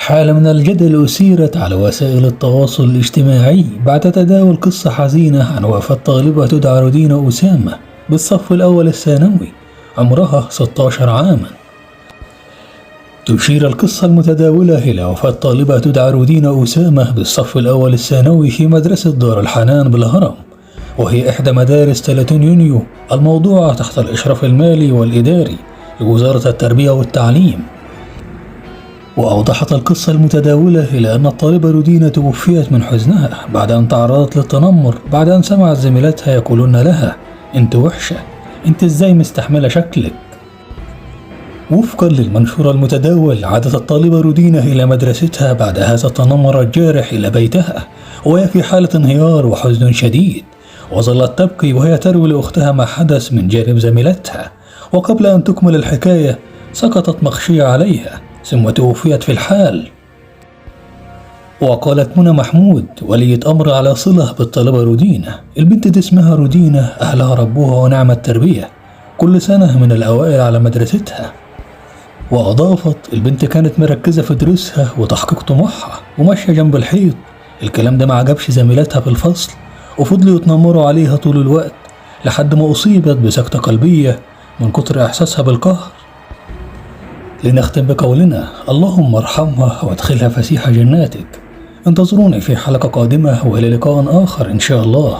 حالة من الجدل أثيرت على وسائل التواصل الاجتماعي بعد تداول قصة حزينة عن وفاة طالبة تدعى رودينا أسامة بالصف الأول الثانوي عمرها 16 عاما. تشير القصة المتداولة إلى وفاة طالبة تدعى رودينا أسامة بالصف الأول الثانوي في مدرسة دار الحنان بالهرم، وهي إحدى مدارس 30 يونيو الموضوعة تحت الإشراف المالي والإداري لوزارة التربية والتعليم. وأوضحت القصة المتداولة إلى أن الطالبة رودينا توفيت من حزنها بعد أن تعرضت للتنمر بعد أن سمعت زميلاتها يقولون لها: "أنت وحشة، أنت إزاي مستحملة شكلك؟". وفقا للمنشور المتداول، عادت الطالبة رودينا إلى مدرستها بعد هذا التنمر الجارح إلى بيتها وهي في حالة انهيار وحزن شديد، وظلت تبكي وهي تروي لأختها ما حدث من جانب زميلتها. وقبل أن تكمل الحكاية سقطت مغشية عليها ثم توفيت في الحال. وقالت منى محمود ولية أمر على صلة بالطالبة رودينا: "البنت دي اسمها رودينا، أهلها ربوها ونعم التربية، كل سنة من الأوائل على مدرستها". وأضافت: "البنت كانت مركزة في دروسها وتحقيق طموحها وماشية جنب الحيط. الكلام ده ما عجبش زميلاتها في الفصل وفضلوا يتنمروا عليها طول الوقت لحد ما أصيبت بسكتة قلبية من كتر إحساسها بالقهر". لنختم بقولنا: اللهم ارحمها وادخلها فسيح جناتك. انتظروني في حلقة قادمة وإلى لقاء آخر إن شاء الله.